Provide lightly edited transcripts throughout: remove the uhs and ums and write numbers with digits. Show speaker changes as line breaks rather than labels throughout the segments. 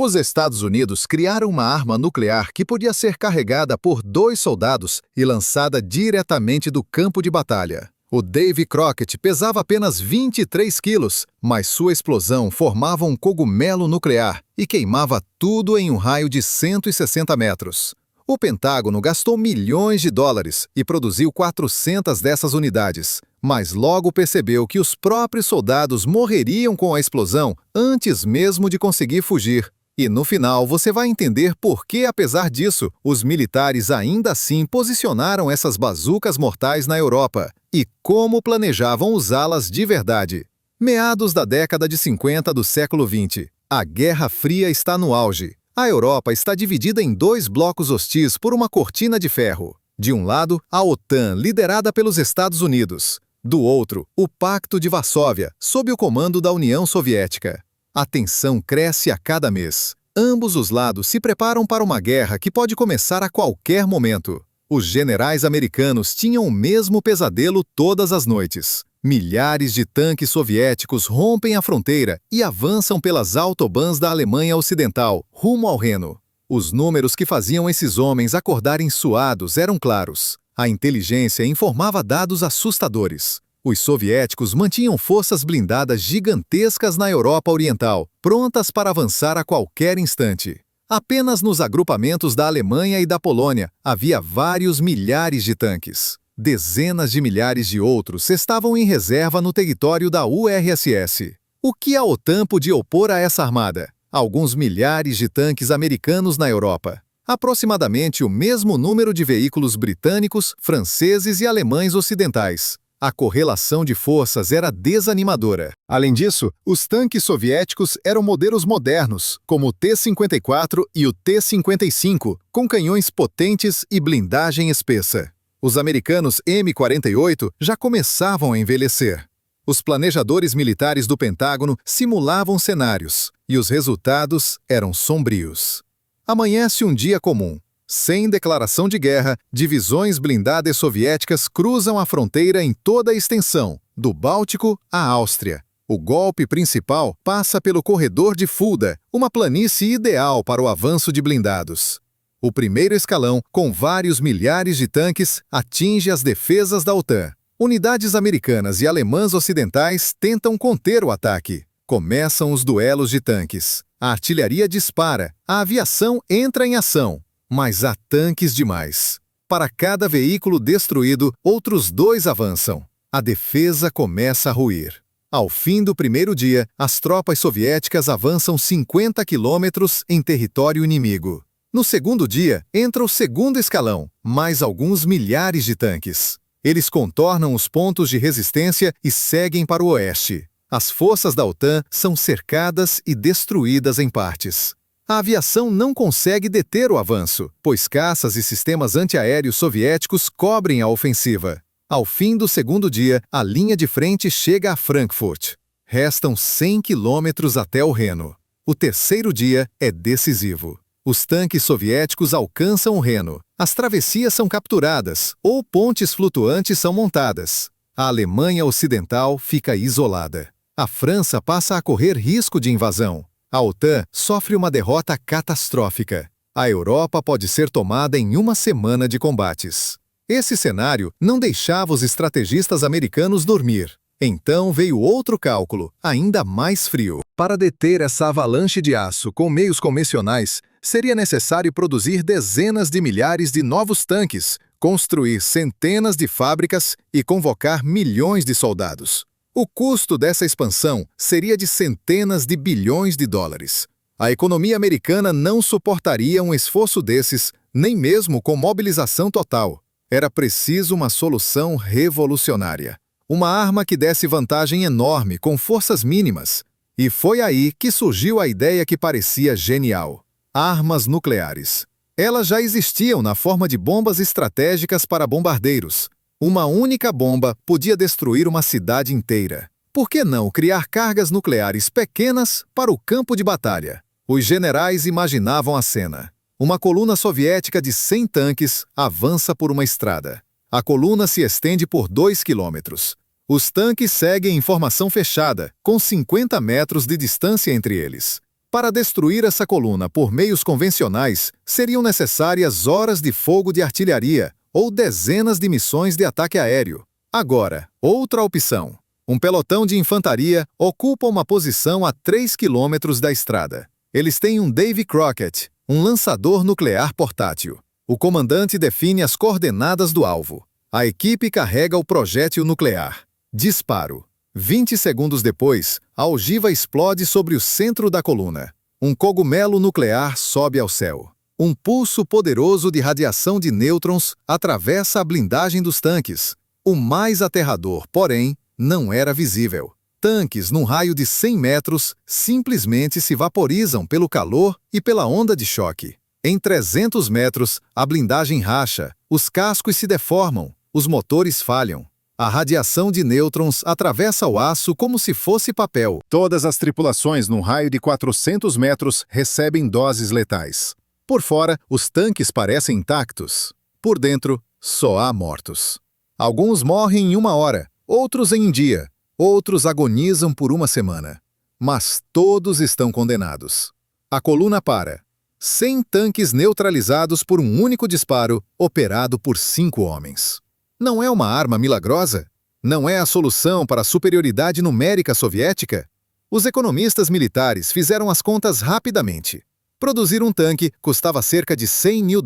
Os Estados Unidos criaram uma arma nuclear que podia ser carregada por 2 soldados e lançada diretamente do campo de batalha. O Davy Crockett pesava apenas 23 quilos, mas sua explosão formava um cogumelo nuclear e queimava tudo em um raio de 160 metros. O Pentágono gastou milhões de dólares e produziu 400 dessas unidades, mas logo percebeu que os próprios soldados morreriam com a explosão antes mesmo de conseguir fugir. E no final você vai entender por que, apesar disso, os militares ainda assim posicionaram essas bazucas mortais na Europa e como planejavam usá-las de verdade. Meados da década de 50 do século XX, a Guerra Fria está no auge. A Europa está dividida em 2 blocos hostis por uma cortina de ferro. De um lado, a OTAN, liderada pelos Estados Unidos. Do outro, o Pacto de Varsóvia, sob o comando da União Soviética. A tensão cresce a cada mês. Ambos os lados se preparam para uma guerra que pode começar a qualquer momento. Os generais americanos tinham o mesmo pesadelo todas as noites. Milhares de tanques soviéticos rompem a fronteira e avançam pelas autobahns da Alemanha Ocidental, rumo ao Reno. Os números que faziam esses homens acordarem suados eram claros. A inteligência informava dados assustadores. Os soviéticos mantinham forças blindadas gigantescas na Europa Oriental, prontas para avançar a qualquer instante. Apenas nos agrupamentos da Alemanha e da Polônia havia vários milhares de tanques. Dezenas de milhares de outros estavam em reserva no território da URSS. O que a OTAN podia opor a essa armada? Alguns milhares de tanques americanos na Europa. Aproximadamente o mesmo número de veículos britânicos, franceses e alemães ocidentais. A correlação de forças era desanimadora. Além disso, os tanques soviéticos eram modelos modernos, como o T-54 e o T-55, com canhões potentes e blindagem espessa. Os americanos M48 já começavam a envelhecer. Os planejadores militares do Pentágono simulavam cenários, e os resultados eram sombrios. Amanhece um dia comum. Sem declaração de guerra, divisões blindadas soviéticas cruzam a fronteira em toda a extensão, do Báltico à Áustria. O golpe principal passa pelo corredor de Fulda, uma planície ideal para o avanço de blindados. O primeiro escalão, com vários milhares de tanques, atinge as defesas da OTAN. Unidades americanas e alemãs ocidentais tentam conter o ataque. Começam os duelos de tanques. A artilharia dispara, a aviação entra em ação. Mas há tanques demais. Para cada veículo destruído, outros 2 avançam. A defesa começa a ruir. Ao fim do primeiro dia, as tropas soviéticas avançam 50 quilômetros em território inimigo. No segundo dia, entra o segundo escalão, mais alguns milhares de tanques. Eles contornam os pontos de resistência e seguem para o oeste. As forças da OTAN são cercadas e destruídas em partes. A aviação não consegue deter o avanço, pois caças e sistemas antiaéreos soviéticos cobrem a ofensiva. Ao fim do segundo dia, a linha de frente chega a Frankfurt. Restam 100 quilômetros até o Reno. O terceiro dia é decisivo. Os tanques soviéticos alcançam o Reno. As travessias são capturadas, ou pontes flutuantes são montadas. A Alemanha Ocidental fica isolada. A França passa a correr risco de invasão. A OTAN sofre uma derrota catastrófica. A Europa pode ser tomada em uma semana de combates. Esse cenário não deixava os estrategistas americanos dormir. Então veio outro cálculo, ainda mais frio. Para deter essa avalanche de aço com meios convencionais, seria necessário produzir dezenas de milhares de novos tanques, construir centenas de fábricas e convocar milhões de soldados. O custo dessa expansão seria de centenas de bilhões de dólares. A economia americana não suportaria um esforço desses, nem mesmo com mobilização total. Era preciso uma solução revolucionária. Uma arma que desse vantagem enorme com forças mínimas. E foi aí que surgiu a ideia que parecia genial: armas nucleares. Elas já existiam na forma de bombas estratégicas para bombardeiros. Uma única bomba podia destruir uma cidade inteira. Por que não criar cargas nucleares pequenas para o campo de batalha? Os generais imaginavam a cena. Uma coluna soviética de 100 tanques avança por uma estrada. A coluna se estende por 2 quilômetros. Os tanques seguem em formação fechada, com 50 metros de distância entre eles. Para destruir essa coluna por meios convencionais, seriam necessárias horas de fogo de artilharia ou dezenas de missões de ataque aéreo. Agora, outra opção. Um pelotão de infantaria ocupa uma posição a 3 quilômetros da estrada. Eles têm um Davy Crockett, um lançador nuclear portátil. O comandante define as coordenadas do alvo. A equipe carrega o projétil nuclear. Disparo. 20 segundos depois, a ogiva explode sobre o centro da coluna. Um cogumelo nuclear sobe ao céu. Um pulso poderoso de radiação de nêutrons atravessa a blindagem dos tanques. O mais aterrador, porém, não era visível. Tanques num raio de 100 metros simplesmente se vaporizam pelo calor e pela onda de choque. Em 300 metros, a blindagem racha, os cascos se deformam, os motores falham. A radiação de nêutrons atravessa o aço como se fosse papel. Todas as tripulações num raio de 400 metros recebem doses letais. Por fora, os tanques parecem intactos. Por dentro, só há mortos. Alguns morrem em 1 hora, outros em um dia, outros agonizam por 1 semana. Mas todos estão condenados. A coluna para. 100 tanques neutralizados por um único disparo, operado por 5 homens. Não é uma arma milagrosa? Não é a solução para a superioridade numérica soviética? Os economistas militares fizeram as contas rapidamente. Produzir um tanque custava cerca de $100 mil.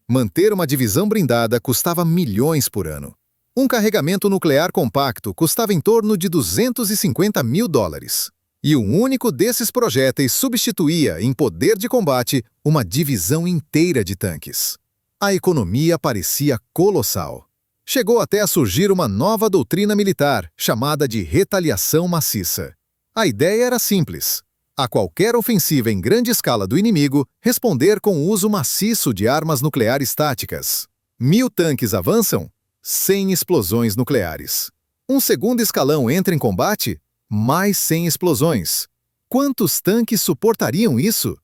Manter uma divisão blindada custava milhões por ano. Um carregamento nuclear compacto custava em torno de $250 mil. E um único desses projéteis substituía, em poder de combate, uma divisão inteira de tanques. A economia parecia colossal. Chegou até a surgir uma nova doutrina militar, chamada de retaliação maciça. A ideia era simples. A qualquer ofensiva em grande escala do inimigo, responder com o uso maciço de armas nucleares táticas. 1000 tanques avançam? 100 explosões nucleares. Um segundo escalão entra em combate? Mais 100 explosões. Quantos tanques suportariam isso?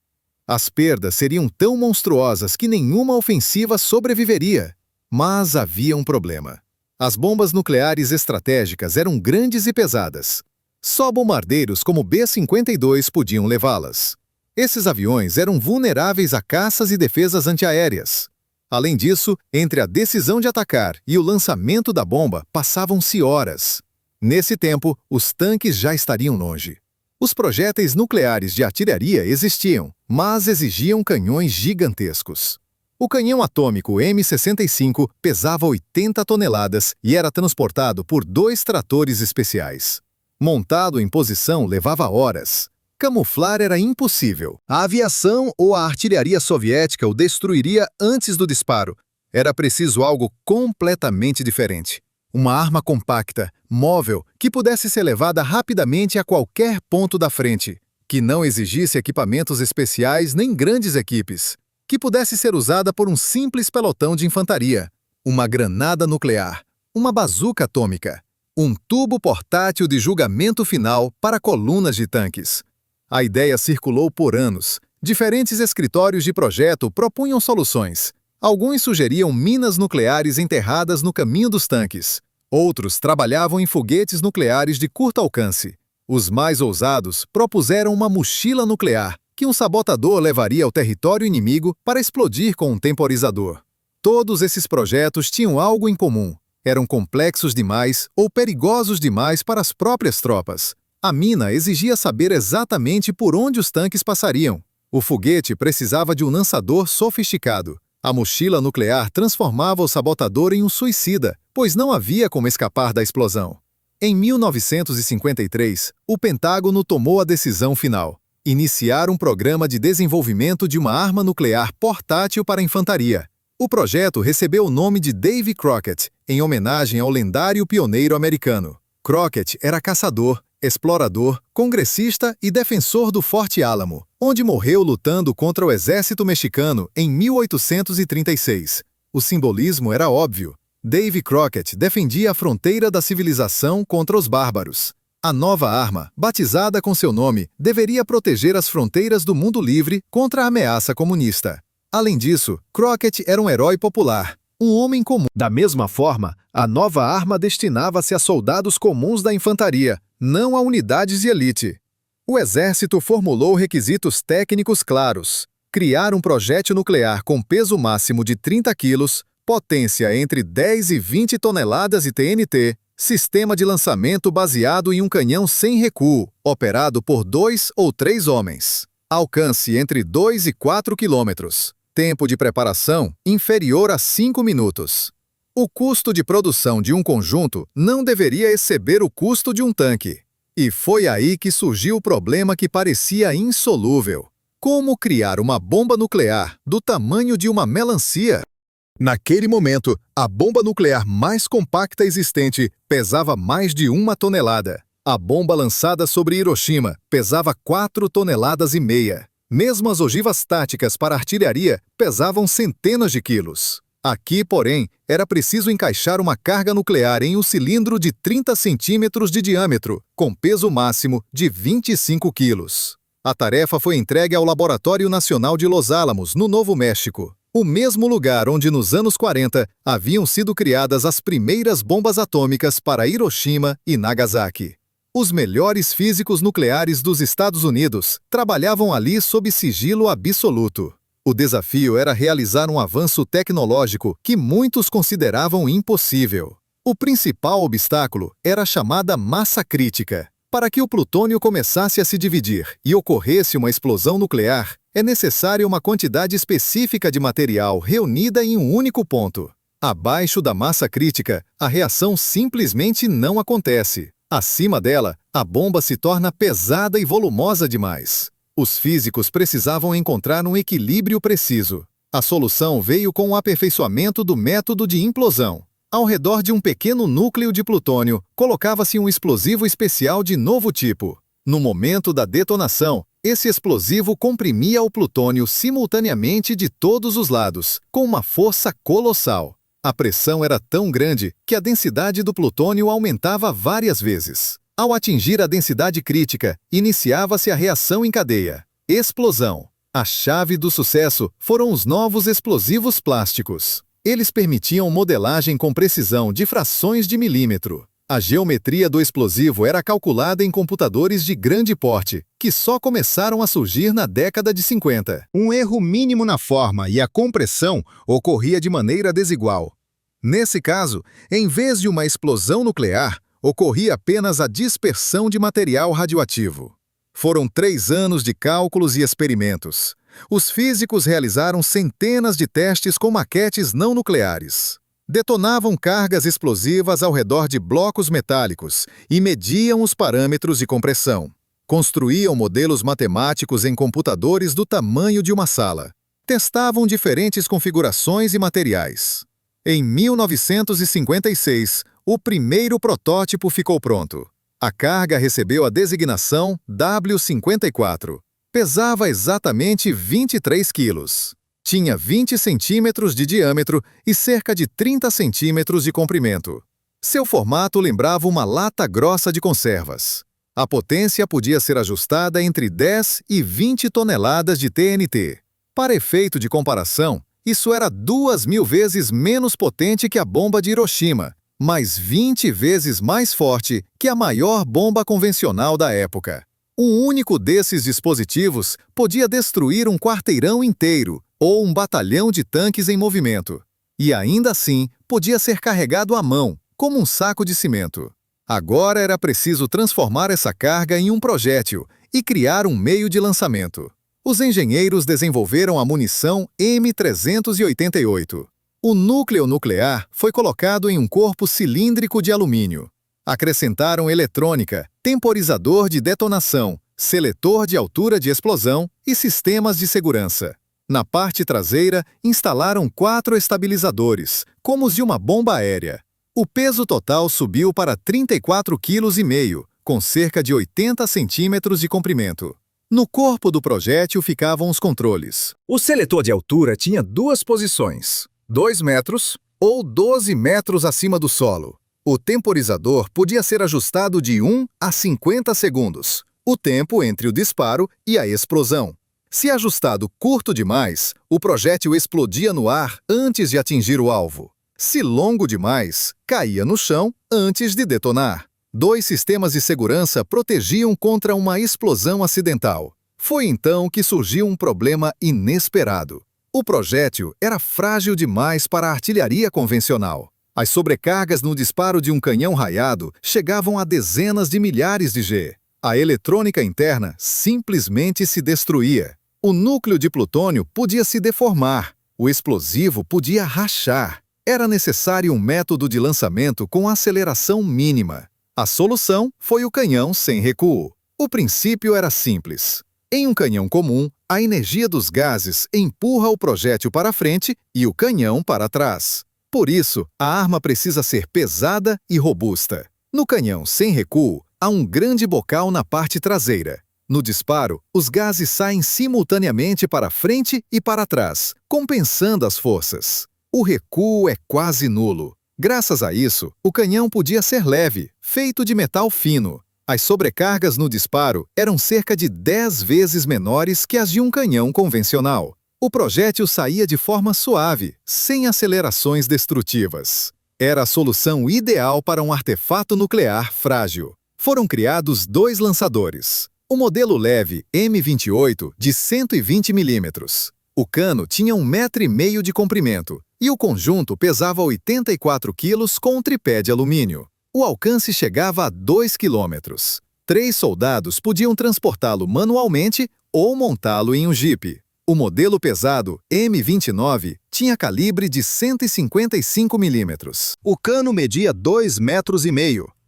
As perdas seriam tão monstruosas que nenhuma ofensiva sobreviveria. Mas havia um problema. As bombas nucleares estratégicas eram grandes e pesadas. Só bombardeiros como o B-52 podiam levá-las. Esses aviões eram vulneráveis a caças e defesas antiaéreas. Além disso, entre a decisão de atacar e o lançamento da bomba passavam-se horas. Nesse tempo, os tanques já estariam longe. Os projéteis nucleares de artilharia existiam, mas exigiam canhões gigantescos. O canhão atômico M65 pesava 80 toneladas e era transportado por 2 tratores especiais. Montado em posição levava horas. Camuflar era impossível. A aviação ou a artilharia soviética o destruiria antes do disparo. Era preciso algo completamente diferente. Uma arma compacta, móvel, que pudesse ser levada rapidamente a qualquer ponto da frente, que não exigisse equipamentos especiais nem grandes equipes, que pudesse ser usada por um simples pelotão de infantaria, uma granada nuclear, uma bazuca atômica, um tubo portátil de julgamento final para colunas de tanques. A ideia circulou por anos. Diferentes escritórios de projeto propunham soluções. Alguns sugeriam minas nucleares enterradas no caminho dos tanques. Outros trabalhavam em foguetes nucleares de curto alcance. Os mais ousados propuseram uma mochila nuclear, que um sabotador levaria ao território inimigo para explodir com um temporizador. Todos esses projetos tinham algo em comum. Eram complexos demais ou perigosos demais para as próprias tropas. A mina exigia saber exatamente por onde os tanques passariam. O foguete precisava de um lançador sofisticado. A mochila nuclear transformava o sabotador em um suicida, pois não havia como escapar da explosão. Em 1953, o Pentágono tomou a decisão final: iniciar um programa de desenvolvimento de uma arma nuclear portátil para a infantaria. O projeto recebeu o nome de Davy Crockett, em homenagem ao lendário pioneiro americano. Crockett era caçador, explorador, congressista e defensor do Forte Álamo, onde morreu lutando contra o exército mexicano em 1836. O simbolismo era óbvio. Davy Crockett defendia a fronteira da civilização contra os bárbaros. A nova arma, batizada com seu nome, deveria proteger as fronteiras do mundo livre contra a ameaça comunista. Além disso, Crockett era um herói popular, um homem comum. Da mesma forma, a nova arma destinava-se a soldados comuns da infantaria, não a unidades de elite. O Exército formulou requisitos técnicos claros: criar um projétil nuclear com peso máximo de 30 quilos, potência entre 10 e 20 toneladas de TNT, sistema de lançamento baseado em um canhão sem recuo, operado por 2 ou 3 homens. Alcance entre 2 e 4 quilômetros. Tempo de preparação inferior a 5 minutos. O custo de produção de um conjunto não deveria exceder o custo de um tanque. E foi aí que surgiu o problema que parecia insolúvel: como criar uma bomba nuclear do tamanho de uma melancia? Naquele momento, a bomba nuclear mais compacta existente pesava mais de 1 tonelada. A bomba lançada sobre Hiroshima pesava 4,5 toneladas. Mesmo as ogivas táticas para artilharia pesavam centenas de quilos. Aqui, porém, era preciso encaixar uma carga nuclear em um cilindro de 30 centímetros de diâmetro, com peso máximo de 25 quilos. A tarefa foi entregue ao Laboratório Nacional de Los Alamos, no Novo México, o mesmo lugar onde, nos anos 40, haviam sido criadas as primeiras bombas atômicas para Hiroshima e Nagasaki. Os melhores físicos nucleares dos Estados Unidos trabalhavam ali sob sigilo absoluto. O desafio era realizar um avanço tecnológico que muitos consideravam impossível. O principal obstáculo era a chamada massa crítica. Para que o plutônio começasse a se dividir e ocorresse uma explosão nuclear, é necessária uma quantidade específica de material reunida em um único ponto. Abaixo da massa crítica, a reação simplesmente não acontece. Acima dela, a bomba se torna pesada e volumosa demais. Os físicos precisavam encontrar um equilíbrio preciso. A solução veio com o aperfeiçoamento do método de implosão. Ao redor de um pequeno núcleo de plutônio, colocava-se um explosivo especial de novo tipo. No momento da detonação, esse explosivo comprimia o plutônio simultaneamente de todos os lados, com uma força colossal. A pressão era tão grande que a densidade do plutônio aumentava várias vezes. Ao atingir a densidade crítica, iniciava-se a reação em cadeia. Explosão. A chave do sucesso foram os novos explosivos plásticos. Eles permitiam modelagem com precisão de frações de milímetro. A geometria do explosivo era calculada em computadores de grande porte, que só começaram a surgir na década de 50. Um erro mínimo na forma e a compressão ocorria de maneira desigual. Nesse caso, em vez de uma explosão nuclear, ocorria apenas a dispersão de material radioativo. Foram 3 anos de cálculos e experimentos. Os físicos realizaram centenas de testes com maquetes não nucleares. Detonavam cargas explosivas ao redor de blocos metálicos e mediam os parâmetros de compressão. Construíam modelos matemáticos em computadores do tamanho de uma sala. Testavam diferentes configurações e materiais. Em 1956, o primeiro protótipo ficou pronto. A carga recebeu a designação W54. Pesava exatamente 23 quilos. Tinha 20 centímetros de diâmetro e cerca de 30 centímetros de comprimento. Seu formato lembrava uma lata grossa de conservas. A potência podia ser ajustada entre 10 e 20 toneladas de TNT. Para efeito de comparação, isso era 2.000 vezes menos potente que a bomba de Hiroshima, mas 20 vezes mais forte que a maior bomba convencional da época. Um único desses dispositivos podia destruir um quarteirão inteiro ou um batalhão de tanques em movimento. E ainda assim, podia ser carregado à mão, como um saco de cimento. Agora era preciso transformar essa carga em um projétil e criar um meio de lançamento. Os engenheiros desenvolveram a munição M388. O núcleo nuclear foi colocado em um corpo cilíndrico de alumínio. Acrescentaram eletrônica, temporizador de detonação, seletor de altura de explosão e sistemas de segurança. Na parte traseira, instalaram 4 estabilizadores, como os de uma bomba aérea. O peso total subiu para 34,5 kg, com cerca de 80 centímetros de comprimento. No corpo do projétil ficavam os controles. O seletor de altura tinha 2 posições, 2 metros ou 12 metros acima do solo. O temporizador podia ser ajustado de 1 a 50 segundos, o tempo entre o disparo e a explosão. Se ajustado curto demais, o projétil explodia no ar antes de atingir o alvo. Se longo demais, caía no chão antes de detonar. Dois sistemas de segurança protegiam contra uma explosão acidental. Foi então que surgiu um problema inesperado. O projétil era frágil demais para a artilharia convencional. As sobrecargas no disparo de um canhão raiado chegavam a dezenas de milhares de G. A eletrônica interna simplesmente se destruía. O núcleo de plutônio podia se deformar. O explosivo podia rachar. Era necessário um método de lançamento com aceleração mínima. A solução foi o canhão sem recuo. O princípio era simples. Em um canhão comum, a energia dos gases empurra o projétil para frente e o canhão para trás. Por isso, a arma precisa ser pesada e robusta. No canhão sem recuo, há um grande bocal na parte traseira. No disparo, os gases saem simultaneamente para frente e para trás, compensando as forças. O recuo é quase nulo. Graças a isso, o canhão podia ser leve, feito de metal fino. As sobrecargas no disparo eram cerca de 10 vezes menores que as de um canhão convencional. O projétil saía de forma suave, sem acelerações destrutivas. Era a solução ideal para um artefato nuclear frágil. Foram criados dois lançadores. O modelo leve M28 de 120 mm. O cano tinha 1,5 m de comprimento e o conjunto pesava 84 kg com um tripé de alumínio. O alcance chegava a 2 km. 3 soldados podiam transportá-lo manualmente ou montá-lo em um jipe. O modelo pesado M29 tinha calibre de 155 mm. O cano media 2,5 metros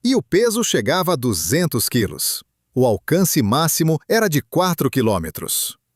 e o peso chegava a 200 kg. O alcance máximo era de 4 km.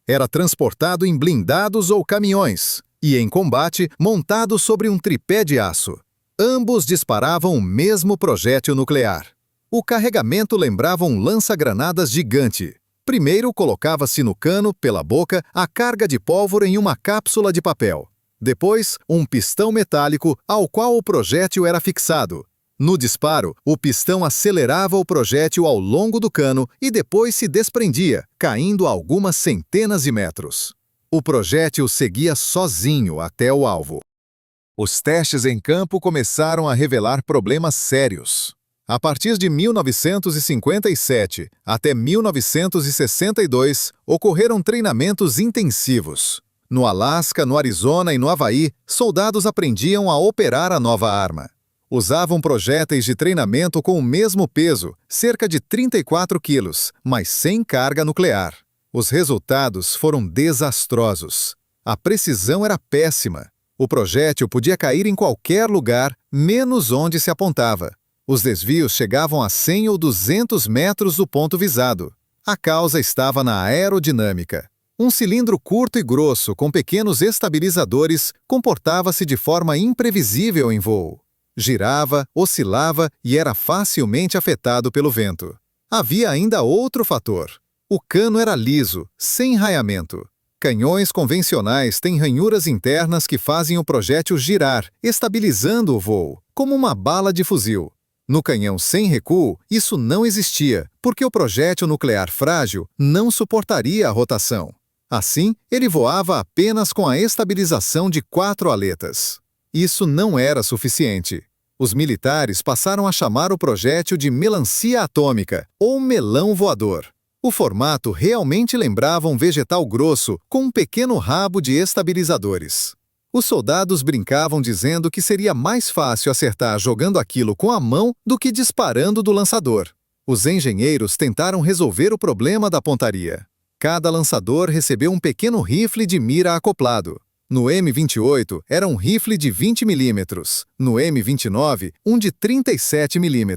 Era transportado em blindados ou caminhões e, em combate, montado sobre um tripé de aço. Ambos disparavam o mesmo projétil nuclear. O carregamento lembrava um lança-granadas gigante. Primeiro colocava-se no cano, pela boca, a carga de pólvora em uma cápsula de papel. Depois, um pistão metálico ao qual o projétil era fixado. No disparo, o pistão acelerava o projétil ao longo do cano e depois se desprendia, caindo a algumas centenas de metros. O projétil seguia sozinho até o alvo. Os testes em campo começaram a revelar problemas sérios. A partir de 1957 até 1962, ocorreram treinamentos intensivos. No Alasca, no Arizona e no Havaí, soldados aprendiam a operar a nova arma. Usavam projéteis de treinamento com o mesmo peso, cerca de 34 quilos, mas sem carga nuclear. Os resultados foram desastrosos. A precisão era péssima. O projétil podia cair em qualquer lugar, menos onde se apontava. Os desvios chegavam a 100 ou 200 metros do ponto visado. A causa estava na aerodinâmica. Um cilindro curto e grosso, com pequenos estabilizadores, comportava-se de forma imprevisível em voo. Girava, oscilava e era facilmente afetado pelo vento. Havia ainda outro fator. O cano era liso, sem raiamento. Canhões convencionais têm ranhuras internas que fazem o projétil girar, estabilizando o voo, como uma bala de fuzil. No canhão sem recuo, isso não existia, porque o projétil nuclear frágil não suportaria a rotação. Assim, ele voava apenas com a estabilização de 4 aletas. Isso não era suficiente. Os militares passaram a chamar o projétil de melancia atômica, ou melão voador. O formato realmente lembrava um vegetal grosso com um pequeno rabo de estabilizadores. Os soldados brincavam dizendo que seria mais fácil acertar jogando aquilo com a mão do que disparando do lançador. Os engenheiros tentaram resolver o problema da pontaria. Cada lançador recebeu um pequeno rifle de mira acoplado. No M28 era um rifle de 20 mm, no M29 um de 37 mm.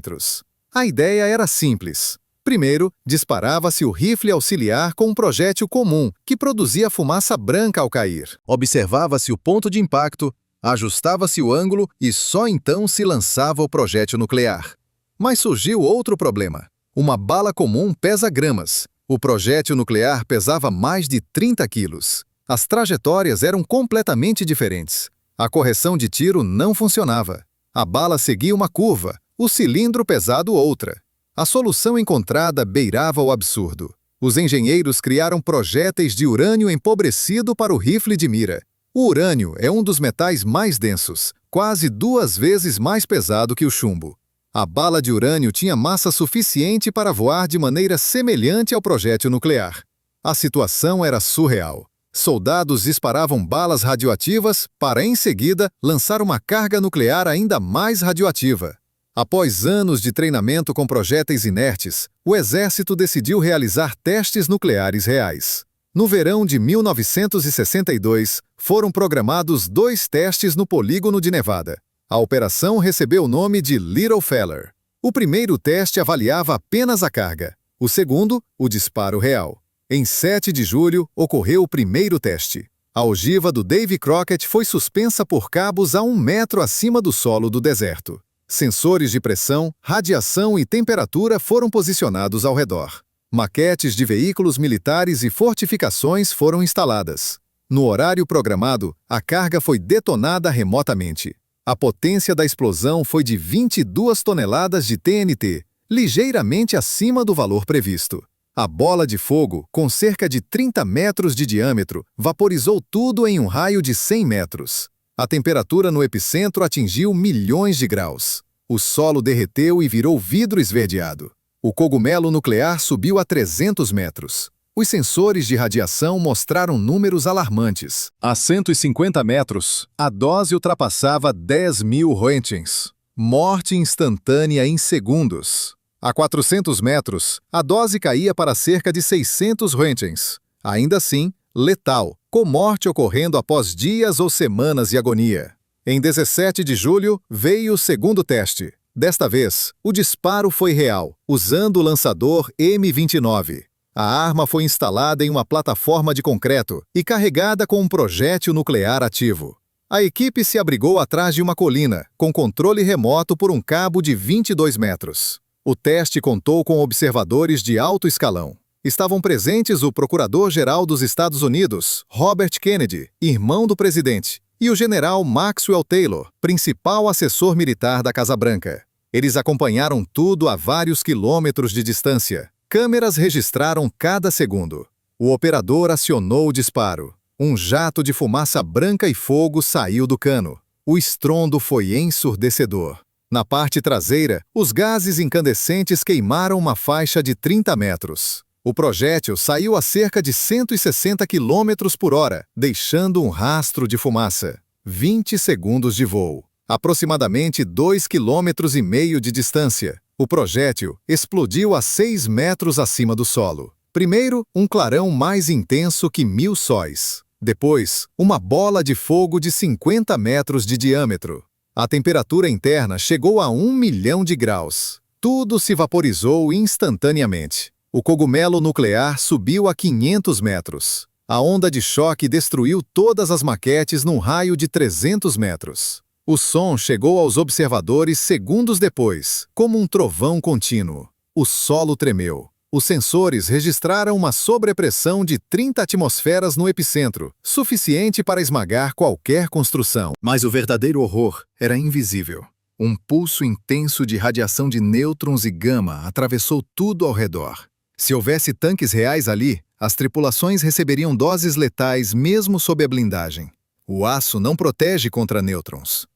A ideia era simples. Primeiro, disparava-se o rifle auxiliar com um projétil comum, que produzia fumaça branca ao cair. Observava-se o ponto de impacto, ajustava-se o ângulo e só então se lançava o projétil nuclear. Mas surgiu outro problema. Uma bala comum pesa gramas. O projétil nuclear pesava mais de 30 quilos. As trajetórias eram completamente diferentes. A correção de tiro não funcionava. A bala seguia uma curva, o cilindro pesado outra. A solução encontrada beirava o absurdo. Os engenheiros criaram projéteis de urânio empobrecido para o rifle de mira. O urânio é um dos metais mais densos, quase 2 vezes mais pesado que o chumbo. A bala de urânio tinha massa suficiente para voar de maneira semelhante ao projétil nuclear. A situação era surreal. Soldados disparavam balas radioativas para, em seguida, lançar uma carga nuclear ainda mais radioativa. Após anos de treinamento com projéteis inertes, o exército decidiu realizar testes nucleares reais. No verão de 1962, foram programados 2 testes no polígono de Nevada. A operação recebeu o nome de Little Feller. O primeiro teste avaliava apenas a carga. O segundo, o disparo real. Em 7 de julho, ocorreu o primeiro teste. A ogiva do Davy Crockett foi suspensa por cabos a 1 metro acima do solo do deserto. Sensores de pressão, radiação e temperatura foram posicionados ao redor. Maquetes de veículos militares e fortificações foram instaladas. No horário programado, a carga foi detonada remotamente. A potência da explosão foi de 22 toneladas de TNT, ligeiramente acima do valor previsto. A bola de fogo, com cerca de 30 metros de diâmetro, vaporizou tudo em um raio de 100 metros. A temperatura no epicentro atingiu milhões de graus. O solo derreteu e virou vidro esverdeado. O cogumelo nuclear subiu a 300 metros. Os sensores de radiação mostraram números alarmantes. A 150 metros, a dose ultrapassava 10.000 röntgens. Morte instantânea em segundos. A 400 metros, a dose caía para cerca de 600 röntgens. Ainda assim, letal, com morte ocorrendo após dias ou semanas de agonia. Em 17 de julho, veio o segundo teste. Desta vez, o disparo foi real, usando o lançador M29. A arma foi instalada em uma plataforma de concreto e carregada com um projétil nuclear ativo. A equipe se abrigou atrás de uma colina, com controle remoto por um cabo de 22 metros. O teste contou com observadores de alto escalão. Estavam presentes o Procurador-Geral dos Estados Unidos, Robert Kennedy, irmão do presidente, e o general Maxwell Taylor, principal assessor militar da Casa Branca. Eles acompanharam tudo a vários quilômetros de distância. Câmeras registraram cada segundo. O operador acionou o disparo. Um jato de fumaça branca e fogo saiu do cano. O estrondo foi ensurdecedor. Na parte traseira, os gases incandescentes queimaram uma faixa de 30 metros. O projétil saiu a cerca de 160 km por hora, deixando um rastro de fumaça. 20 segundos de voo. Aproximadamente 2,5 km de distância. O projétil explodiu a 6 metros acima do solo. Primeiro, um clarão mais intenso que 1000 sóis. Depois, uma bola de fogo de 50 metros de diâmetro. A temperatura interna chegou a 1 milhão de graus. Tudo se vaporizou instantaneamente. O cogumelo nuclear subiu a 500 metros. A onda de choque destruiu todas as maquetes num raio de 300 metros. O som chegou aos observadores segundos depois, como um trovão contínuo. O solo tremeu. Os sensores registraram uma sobrepressão de 30 atmosferas no epicentro, suficiente para esmagar qualquer construção. Mas o verdadeiro horror era invisível. Um pulso intenso de radiação de nêutrons e gama atravessou tudo ao redor. Se houvesse tanques reais ali, as tripulações receberiam doses letais mesmo sob a blindagem. O aço não protege contra nêutrons.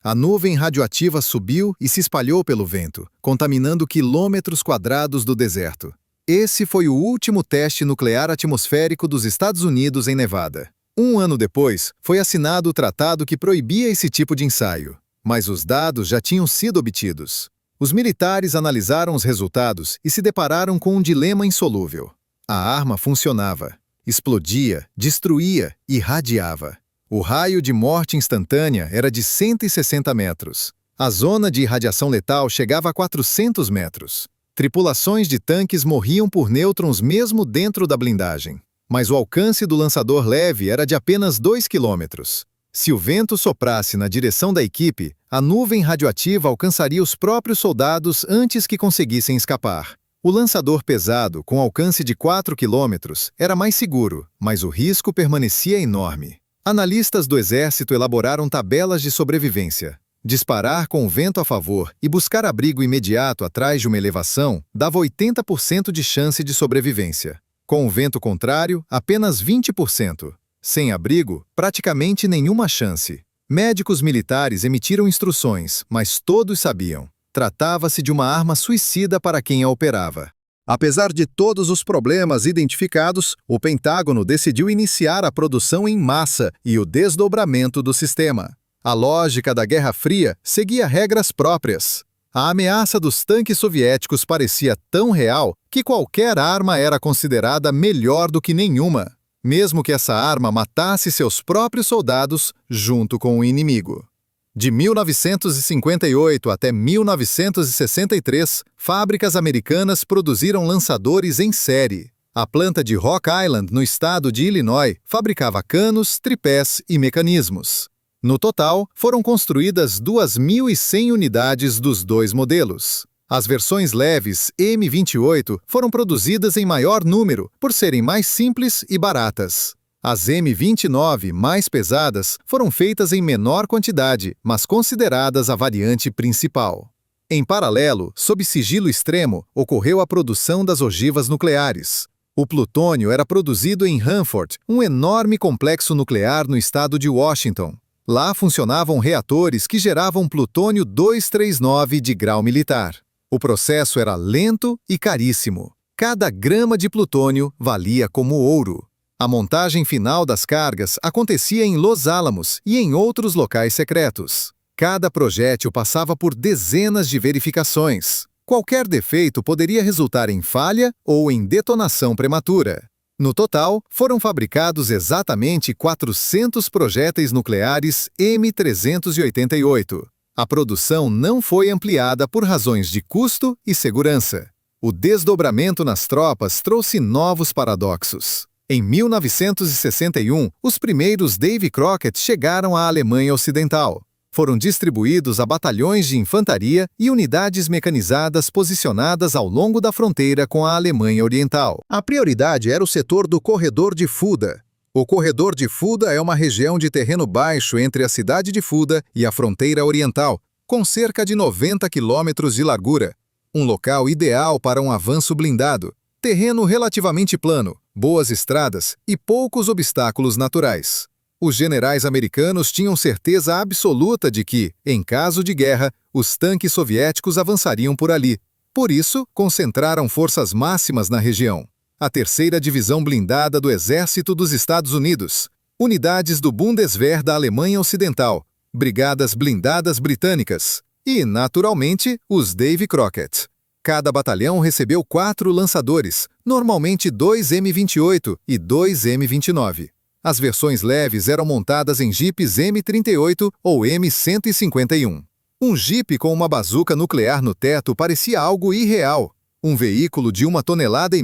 A nuvem radioativa subiu e se espalhou pelo vento, contaminando quilômetros quadrados do deserto. Esse foi o último teste nuclear atmosférico dos Estados Unidos em Nevada. 1 ano depois, foi assinado o tratado que proibia esse tipo de ensaio. Mas os dados já tinham sido obtidos. Os militares analisaram os resultados e se depararam com um dilema insolúvel. A arma funcionava. Explodia, destruía e radiava. O raio de morte instantânea era de 160 metros. A zona de irradiação letal chegava a 400 metros. Tripulações de tanques morriam por nêutrons mesmo dentro da blindagem. Mas o alcance do lançador leve era de apenas 2 quilômetros. Se o vento soprasse na direção da equipe, a nuvem radioativa alcançaria os próprios soldados antes que conseguissem escapar. O lançador pesado, com alcance de 4 quilômetros, era mais seguro, mas o risco permanecia enorme. Analistas do Exército elaboraram tabelas de sobrevivência. Disparar com o vento a favor e buscar abrigo imediato atrás de uma elevação dava 80% de chance de sobrevivência. Com o vento contrário, apenas 20%. Sem abrigo, praticamente nenhuma chance. Médicos militares emitiram instruções, mas todos sabiam. Tratava-se de uma arma suicida para quem a operava. Apesar de todos os problemas identificados, o Pentágono decidiu iniciar a produção em massa e o desdobramento do sistema. A lógica da Guerra Fria seguia regras próprias. A ameaça dos tanques soviéticos parecia tão real que qualquer arma era considerada melhor do que nenhuma, mesmo que essa arma matasse seus próprios soldados junto com o inimigo. De 1958 até 1963, fábricas americanas produziram lançadores em série. A planta de Rock Island, no estado de Illinois, fabricava canos, tripés e mecanismos. No total, foram construídas 2.100 unidades dos dois modelos. As versões leves M28 foram produzidas em maior número, por serem mais simples e baratas. As M29, mais pesadas, foram feitas em menor quantidade, mas consideradas a variante principal. Em paralelo, sob sigilo extremo, ocorreu a produção das ogivas nucleares. O plutônio era produzido em Hanford, um enorme complexo nuclear no estado de Washington. Lá funcionavam reatores que geravam plutônio 239 de grau militar. O processo era lento e caríssimo. Cada grama de plutônio valia como ouro. A montagem final das cargas acontecia em Los Alamos e em outros locais secretos. Cada projétil passava por dezenas de verificações. Qualquer defeito poderia resultar em falha ou em detonação prematura. No total, foram fabricados exatamente 400 projéteis nucleares M388. A produção não foi ampliada por razões de custo e segurança. O desdobramento nas tropas trouxe novos paradoxos. Em 1961, os primeiros Davy Crockett chegaram à Alemanha Ocidental. Foram distribuídos a batalhões de infantaria e unidades mecanizadas posicionadas ao longo da fronteira com a Alemanha Oriental. A prioridade era o setor do Corredor de Fulda. O Corredor de Fulda é uma região de terreno baixo entre a cidade de Fulda e a fronteira oriental, com cerca de 90 quilômetros de largura. Um local ideal para um avanço blindado. Terreno relativamente plano, boas estradas e poucos obstáculos naturais. Os generais americanos tinham certeza absoluta de que, em caso de guerra, os tanques soviéticos avançariam por ali. Por isso, concentraram forças máximas na região. A 3ª Divisão Blindada do Exército dos Estados Unidos, unidades do Bundeswehr da Alemanha Ocidental, brigadas blindadas britânicas e, naturalmente, os Davy Crockett. Cada batalhão recebeu 4 lançadores, normalmente 2 M28 e 2 M29. As versões leves eram montadas em jipes M38 ou M151. Um jipe com uma bazuca nuclear no teto parecia algo irreal. Um veículo de 1,5 toneladas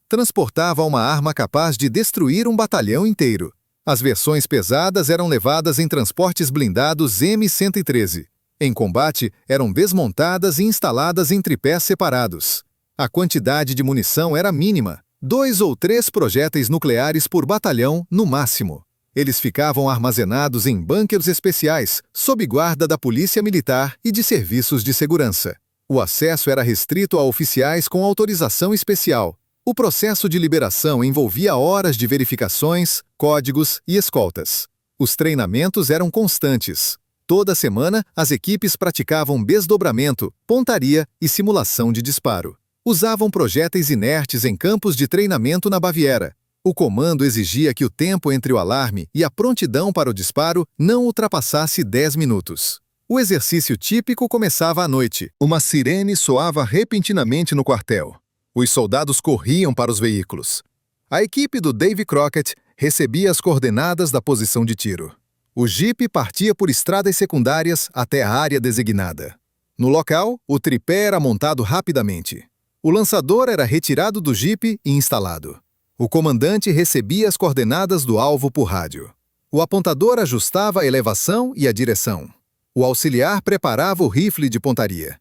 transportava uma arma capaz de destruir um batalhão inteiro. As versões pesadas eram levadas em transportes blindados M113. Em combate, eram desmontadas e instaladas em tripés separados. A quantidade de munição era mínima, 2 ou 3 projéteis nucleares por batalhão, no máximo. Eles ficavam armazenados em bunkers especiais, sob guarda da polícia militar e de serviços de segurança. O acesso era restrito a oficiais com autorização especial. O processo de liberação envolvia horas de verificações, códigos e escoltas. Os treinamentos eram constantes. Toda semana, as equipes praticavam desdobramento, pontaria e simulação de disparo. Usavam projéteis inertes em campos de treinamento na Baviera. O comando exigia que o tempo entre o alarme e a prontidão para o disparo não ultrapassasse 10 minutos. O exercício típico começava à noite. Uma sirene soava repentinamente no quartel. Os soldados corriam para os veículos. A equipe do Davy Crockett recebia as coordenadas da posição de tiro. O jipe partia por estradas secundárias até a área designada. No local, o tripé era montado rapidamente. O lançador era retirado do jipe e instalado. O comandante recebia as coordenadas do alvo por rádio. O apontador ajustava a elevação e a direção. O auxiliar preparava o rifle de pontaria.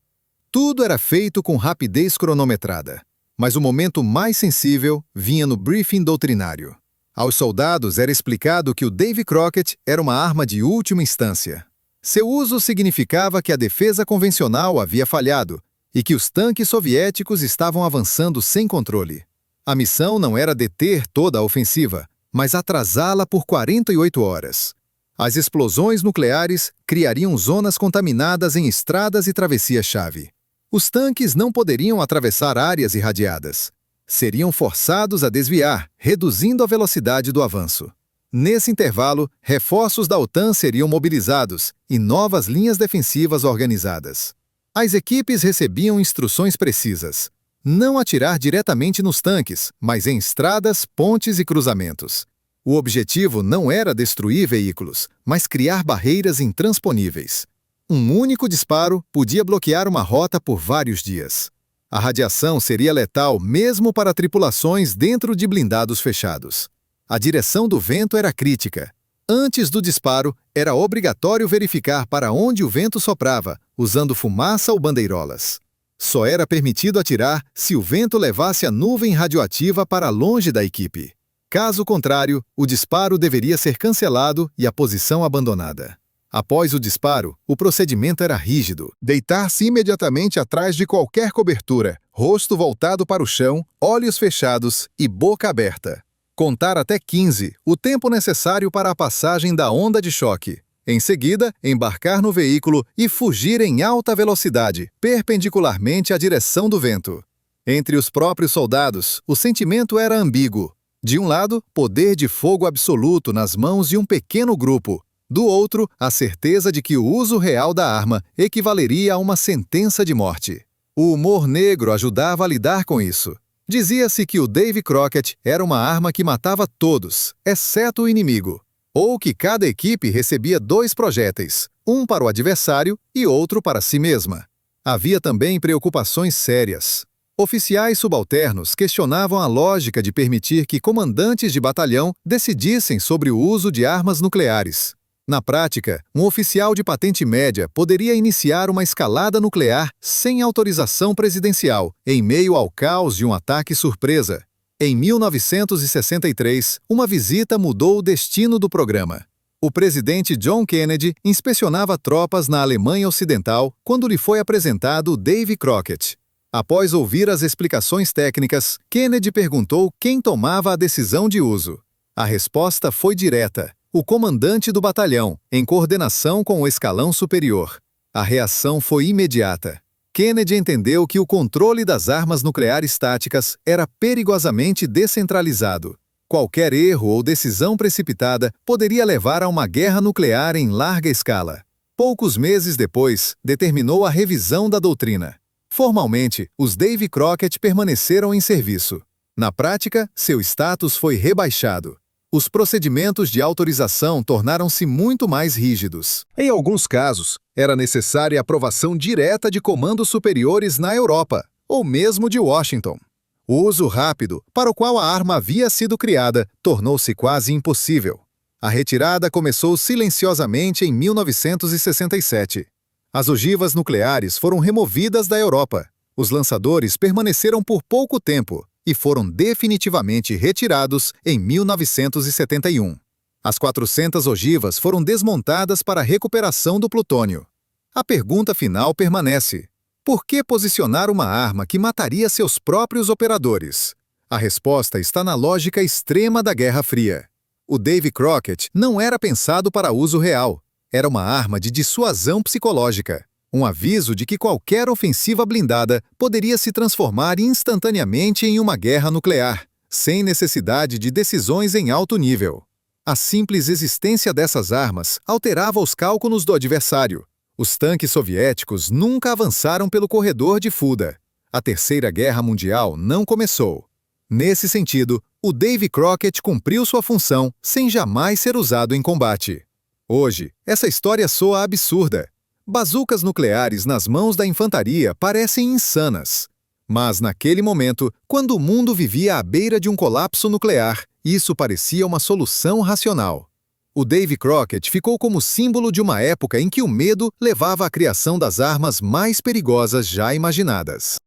Tudo era feito com rapidez cronometrada. Mas o momento mais sensível vinha no briefing doutrinário. Aos soldados era explicado que o Davy Crockett era uma arma de última instância. Seu uso significava que a defesa convencional havia falhado e que os tanques soviéticos estavam avançando sem controle. A missão não era deter toda a ofensiva, mas atrasá-la por 48 horas. As explosões nucleares criariam zonas contaminadas em estradas e travessias-chave. Os tanques não poderiam atravessar áreas irradiadas. Seriam forçados a desviar, reduzindo a velocidade do avanço. Nesse intervalo, reforços da OTAN seriam mobilizados e novas linhas defensivas organizadas. As equipes recebiam instruções precisas: não atirar diretamente nos tanques, mas em estradas, pontes e cruzamentos. O objetivo não era destruir veículos, mas criar barreiras intransponíveis. Um único disparo podia bloquear uma rota por vários dias. A radiação seria letal mesmo para tripulações dentro de blindados fechados. A direção do vento era crítica. Antes do disparo, era obrigatório verificar para onde o vento soprava, usando fumaça ou bandeirolas. Só era permitido atirar se o vento levasse a nuvem radioativa para longe da equipe. Caso contrário, o disparo deveria ser cancelado e a posição abandonada. Após o disparo, o procedimento era rígido. Deitar-se imediatamente atrás de qualquer cobertura, rosto voltado para o chão, olhos fechados e boca aberta. Contar até 15, o tempo necessário para a passagem da onda de choque. Em seguida, embarcar no veículo e fugir em alta velocidade, perpendicularmente à direção do vento. Entre os próprios soldados, o sentimento era ambíguo. De um lado, poder de fogo absoluto nas mãos de um pequeno grupo. Do outro, a certeza de que o uso real da arma equivaleria a uma sentença de morte. O humor negro ajudava a lidar com isso. Dizia-se que o Davy Crockett era uma arma que matava todos, exceto o inimigo. Ou que cada equipe recebia 2 projéteis, um para o adversário e outro para si mesma. Havia também preocupações sérias. Oficiais subalternos questionavam a lógica de permitir que comandantes de batalhão decidissem sobre o uso de armas nucleares. Na prática, um oficial de patente média poderia iniciar uma escalada nuclear sem autorização presidencial, em meio ao caos de um ataque surpresa. Em 1963, uma visita mudou o destino do programa. O presidente John Kennedy inspecionava tropas na Alemanha Ocidental quando lhe foi apresentado o Davy Crockett. Após ouvir as explicações técnicas, Kennedy perguntou quem tomava a decisão de uso. A resposta foi direta: o comandante do batalhão, em coordenação com o escalão superior. A reação foi imediata. Kennedy entendeu que o controle das armas nucleares táticas era perigosamente descentralizado. Qualquer erro ou decisão precipitada poderia levar a uma guerra nuclear em larga escala. Poucos meses depois, determinou a revisão da doutrina. Formalmente, os Davy Crockett permaneceram em serviço. Na prática, seu status foi rebaixado. Os procedimentos de autorização tornaram-se muito mais rígidos. Em alguns casos, era necessária a aprovação direta de comandos superiores na Europa, ou mesmo de Washington. O uso rápido, para o qual a arma havia sido criada, tornou-se quase impossível. A retirada começou silenciosamente em 1967. As ogivas nucleares foram removidas da Europa. Os lançadores permaneceram por pouco tempo e foram definitivamente retirados em 1971. As 400 ogivas foram desmontadas para a recuperação do plutônio. A pergunta final permanece: por que posicionar uma arma que mataria seus próprios operadores? A resposta está na lógica extrema da Guerra Fria. O Davy Crockett não era pensado para uso real. Era uma arma de dissuasão psicológica. Um aviso de que qualquer ofensiva blindada poderia se transformar instantaneamente em uma guerra nuclear, sem necessidade de decisões em alto nível. A simples existência dessas armas alterava os cálculos do adversário. Os tanques soviéticos nunca avançaram pelo corredor de Fulda. A Terceira Guerra Mundial não começou. Nesse sentido, o Davy Crockett cumpriu sua função sem jamais ser usado em combate. Hoje, essa história soa absurda. Bazucas nucleares nas mãos da infantaria parecem insanas. Mas naquele momento, quando o mundo vivia à beira de um colapso nuclear, isso parecia uma solução racional. O Davy Crockett ficou como símbolo de uma época em que o medo levava à criação das armas mais perigosas já imaginadas.